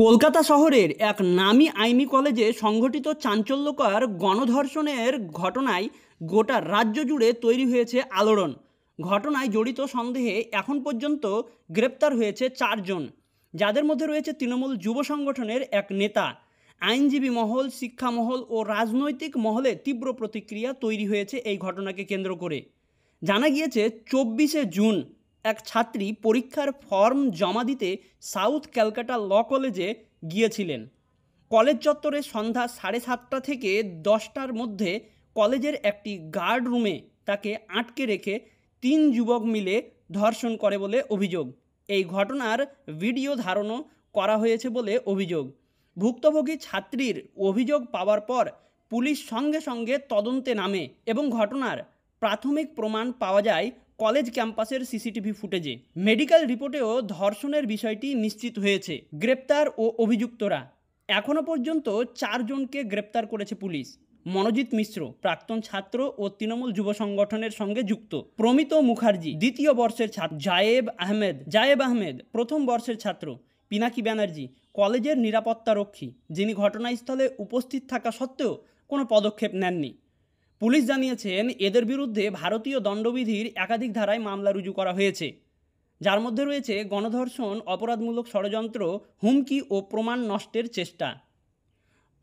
কলকাতা শহরের এক নামী আইনি কলেজে সংঘটিত চাঞ্চল্যকর গণধর্ষণের ঘটনায় গোটা রাজ্য জুড়ে তৈরি হয়েছে আলোড়ন। ঘটনায় জড়িত সন্দেহে এখন পর্যন্ত গ্রেপ্তার হয়েছে 4 জন, যাদের মধ্যে রয়েছে তৃণমূল যুব সংগঠনের এক নেতা। আইনজীবী মহল, শিক্ষা মহল ও রাজনৈতিক মহলে তীব্র প্রতিক্রিয়া তৈরি হয়েছে এই ঘটনাকে কেন্দ্র করে। জানা গিয়েছে 24শে জুন এক ছাত্রী পরীক্ষার ফর্ম জমা দিতে সাউথ ক্যালকাটা ল কলেজে গিয়েছিলেন। কলেজ চত্বরে সন্ধ্যা 7:30 থেকে 10টার মধ্যে কলেজের একটি গার্ড রুমে তাকে আটকে রেখে 3 যুবক মিলে ধর্ষণ করে বলে অভিযোগ। এই ঘটনার ভিডিও ধারণও করা হয়েছে বলে অভিযোগ। ভুক্তভোগী ছাত্রীর অভিযোগ পাওয়ার পর পুলিশ সঙ্গে সঙ্গে তদন্তে নামে এবং ঘটনার প্রাথমিক প্রমাণ পাওয়া যায় কলেজ ক্যাম্পাসের সিসিটিভি ফুটেজে। মেডিকেল রিপোর্টেও ধর্ষণের বিষয়টি নিশ্চিত হয়েছে। গ্রেপ্তার ও অভিযুক্তরা এখনও পর্যন্ত 4 জনকে গ্রেপ্তার করেছে পুলিশ। মনোজিৎ মিশ্র প্রাক্তন ছাত্র ও তৃণমূল যুব সংগঠনের সঙ্গে যুক্ত। প্রমিত মুখার্জি দ্বিতীয় বর্ষের ছাত্র। জায়েব আহমেদ প্রথম বর্ষের ছাত্র। পিনাকি ব্যানার্জি কলেজের নিরাপত্তারক্ষী, যিনি ঘটনাস্থলে উপস্থিত থাকা সত্ত্বেও কোনো পদক্ষেপ নেননি। পুলিশ জানিয়েছেন এদের বিরুদ্ধে ভারতীয় দণ্ডবিধির একাধিক ধারায় মামলা রুজু করা হয়েছে, যার মধ্যে রয়েছে গণধর্ষণ, অপরাধমূলক ষড়যন্ত্র, হুমকি ও প্রমাণ নষ্টের চেষ্টা।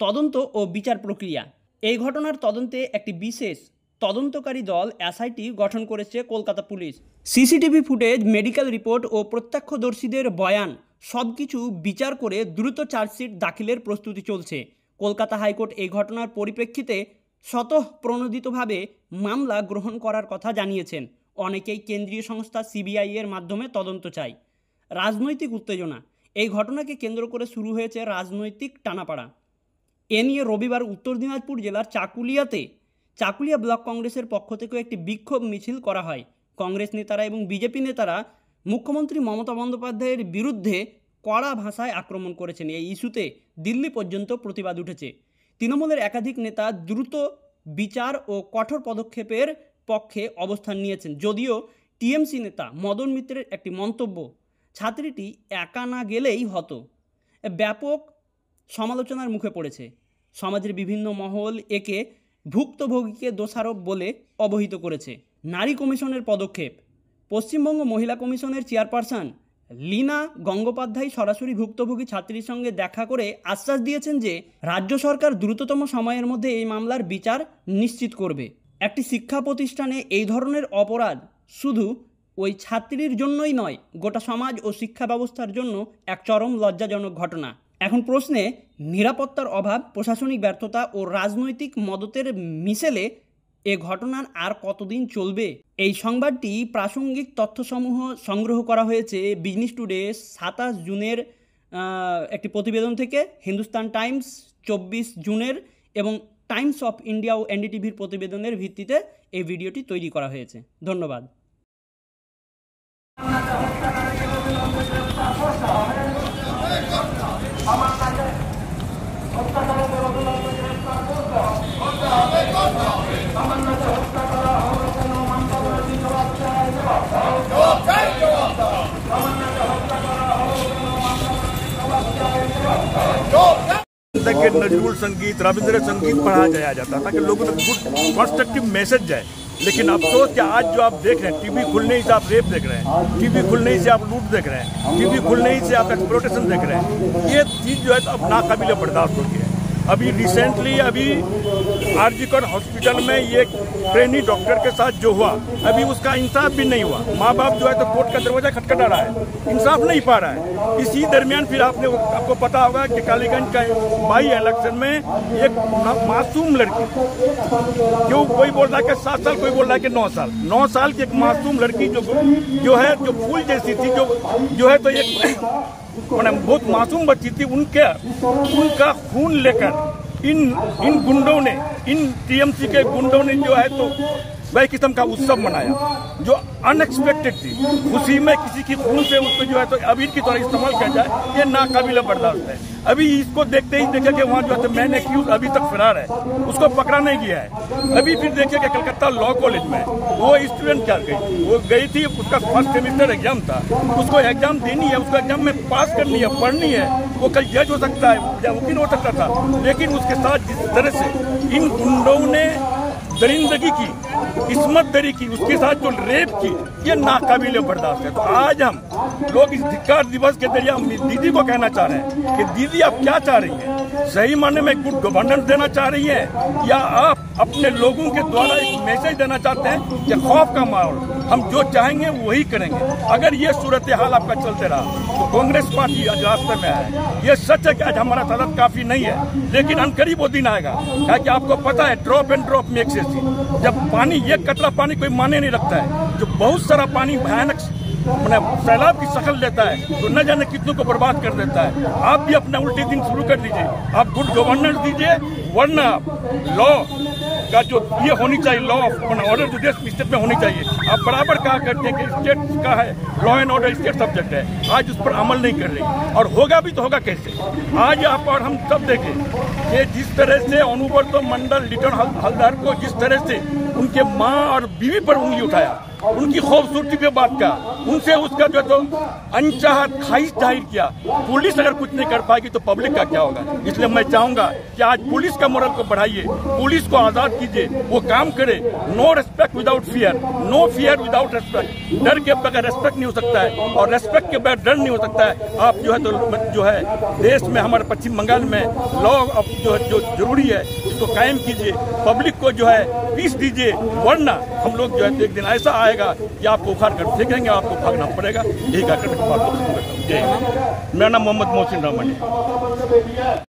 তদন্ত ও বিচার প্রক্রিয়া। এই ঘটনার তদন্তে একটি বিশেষ তদন্তকারী দল এসআইটি গঠন করেছে Kolkata police. CCTV footage, medical report ও প্রত্যক্ষদর্শীদের বয়ান সবকিছু বিচার করে দ্রুত চার্জশিট দাখিলের প্রস্তুতি চলছে। কলকাতা হাইকোর্ট এই ঘটনার পরিপ্রেক্ষিতে স্বতঃপ্রণোদিতভাবে মামলা গ্রহণ করার কথা জানিয়েছেন। অনেকেই কেন্দ্রীয় সংস্থা সিবিআই এর মাধ্যমে তদন্ত চায়। রাজনৈতিক উত্তেজনা। এই ঘটনাকে কেন্দ্র করে শুরু হয়েছে রাজনৈতিক টানাপাড়া। এ নিয়ে রবিবার উত্তর দিনাজপুর জেলার চাকুলিয়া ব্লক কংগ্রেসের পক্ষ থেকে একটি বিক্ষোভ মিছিল করা হয়। কংগ্রেস নেতারা এবং বিজেপি নেতারা মুখ্যমন্ত্রী মমতা বন্দ্যোপাধ্যায়ের বিরুদ্ধে কড়া ভাষায় আক্রমণ করেছেন। এই ইস্যুতে দিল্লি পর্যন্ত প্রতিবাদ উঠেছে। তৃণমূলের একাধিক নেতা দ্রুত বিচার ও কঠোর পদক্ষেপের পক্ষে অবস্থান নিয়েছেন। যদিও টিএমসি নেতা মদন মিত্রের একটি মন্তব্য, ছাত্রীটি একা না গেলেই হতো, ব্যাপক সমালোচনার মুখে পড়েছে। সমাজের বিভিন্ন মহল একে ভুক্তভোগীকে দোষারোপ বলে অবহিত করেছে। নারী কমিশনের পদক্ষেপ। পশ্চিমবঙ্গ মহিলা কমিশনের চেয়ারপারসন লীনা গঙ্গোপাধ্যায় সরাসরি ভুক্তভোগী ছাত্রীর সঙ্গে দেখা করে আশ্বাস দিয়েছেন যে রাজ্য সরকার দ্রুততম সময়ের মধ্যে এই মামলার বিচার নিশ্চিত করবে। একটি শিক্ষা প্রতিষ্ঠানে এই ধরনের অপরাধ শুধু ওই ছাত্রীর জন্যই নয়, গোটা সমাজ ও শিক্ষা ব্যবস্থার জন্য এক চরম লজ্জাজনক ঘটনা। এখন প্রশ্নে, নিরাপত্তার অভাব, প্রশাসনিক ব্যর্থতা ও রাজনৈতিক মদতের মিশেলে এ ঘটনার আর কতদিন চলবে? এই সংবাদটি প্রাসঙ্গিক তথ্যসমূহ সংগ্রহ করা হয়েছে বিজনেস টুডে 27 জুনের একটি প্রতিবেদন থেকে, হিন্দুস্তান টাইমস 24 জুনের এবং টাইমস অফ ইন্ডিয়া ও এনডিটিভির প্রতিবেদনের ভিত্তিতে এই ভিডিওটি তৈরি করা হয়েছে। ধন্যবাদ। के नजरुल संगीत, रविंद्र संगीत पढ़ाया जाता ताकि लोगों तक गुड कंस्ट्रक्टिव मैसेज जाए। लेकिन अफसोस कि आज जो आप देख रहे हैं, टीवी खुलने ही से आप रेप देख रहे हैं, टीवी खुलने ही से आप लूट देख रहे हैं, टीवी खुलने ही से आप एक्सप्लोटेशन देख रहे हैं। ये चीज़ जो है तो अब नाकाबिले बर्दाश्त हो गई है। अभी रिसेंटली आरजीकर हॉस्पिटल में ये ट्रेनी डॉक्टर के साथ जो हुआ, अभी उसका इंसाफ भी नहीं हुआ। माँ बाप जो है तो कोर्ट का दरवाजा खटखटा रहा है, इंसाफ नहीं पा रहा है। इसी दरमियान फिर आपको पता होगा कि कालीगंज का बाई इलेक्शन में एक मासूम लड़की, जो कोई बोल रहा है कि 7 साल, कोई बोल रहा है कि 9 साल की एक मासूम लड़की जो है जो फूल जैसी थी, जो है तो एक बहुत मासूम बच्ची थी, उनका खून लेकर इन गुंडों ने, इन टीएमसी के गुंडों ने जो है तो वही किस्म का उत्सव मनाया जो अनएक्सपेक्टेड थी। खुशी में किसी की खून से उसको जो है तो अबीर की तरह इस्तेमाल किया जाए, ये नाकाबिल बर्दाश्त है। अभी इसको देखते ही देखे कि वहाँ जो है तो मैन एक्यूज अभी तक फरार है, उसको पकड़ा नहीं गया है। अभी फिर देखिए कि कलकत्ता लॉ कॉलेज में वो स्टूडेंट क्या गई, वो गई थी, उसका फर्स्ट सेमेस्टर एग्जाम था, उसको एग्जाम देनी है, उसको एग्जाम में पास करनी है, पढ़नी है, वो कल जज हो सकता है या वकील हो सकता था, लेकिन उसके साथ जिस तरह से इन गुंडों ने दरिंदगी की, किस्मत दरी की, उसके साथ जो रेप की, ये नाकाबिल बर्दाश्त है। तो आज हम लोग इस धिक्कार दिवस के जरिए हम दीदी को कहना चाह रहे हैं कि दीदी आप क्या चाह रही हैं? सही मायने में गुड गवर्नेंस देना चाह रही हैं या आप अपने लोगों के द्वारा एक मैसेज देना चाहते हैं कि खौफ का माहौल, हम जो चाहेंगे वही करेंगे? अगर ये सूरत हाल आपका चलते रहा तो कांग्रेस पार्टी आज रास्ते में है। ये सच है कि आज हमारा तादाद काफी नहीं है, लेकिन अनकरीब वो दिन आएगा, क्योंकि आपको पता है drop and drop makes a sea. जब पानी एक कतरा पानी कोई माने नहीं रखता है, जो बहुत सारा पानी भयानक सैलाब की शक्ल लेता है तो न जाने कितनों को बर्बाद कर देता है। आप भी अपना उल्टे दिन शुरू कर दीजिए, आप गुड गवर्नेंस दीजिए, वरना लॉ का जो ये होनी चाहिए, लॉ ऑफ ऑर्डर जो देश स्टेट में होनी चाहिए। आप बराबर कहा करते हैं कि स्टेट का है, law and order state subject है, आज उस पर अमल नहीं कर रही, और होगा भी तो होगा कैसे? आज आप और हम सब देखें कि जिस तरह से अनुब्रत मंडल लिटन हलदर को जिस तरह से उनके माँ और बीवी पर उंगली उठाया, उनकी खूबसूरती पे बात का, उनसे उसका जो तो अनचाहत ख्वाहिश जाहिर किया, पुलिस अगर कुछ नहीं कर पाएगी तो पब्लिक का क्या होगा? इसलिए मैं चाहूंगा कि आज पुलिस का मोरल को बढ़ाइए, पुलिस को आजाद कीजिए, वो काम करे। No respect without fear, no fear without respect. डर के बगैर रेस्पेक्ट नहीं हो सकता है, और रेस्पेक्ट के बगैर डर नहीं हो सकता है। आप जो है तो जो है देश में, हमारे पश्चिम बंगाल में लॉ जो जरूरी है इसको कायम कीजिए, पब्लिक को जो है पीस दीजिए, वरना हम लोग जो है एक दिन ऐसा आएगा कि आपको उखाड़ कर फेंकेंगे, आपको भागना पड़ेगा। यही कहकर मैं बात को खत्म करता हूँ। जय हिंद। मेरा नाम मोहम्मद मोहसिन रहमान है।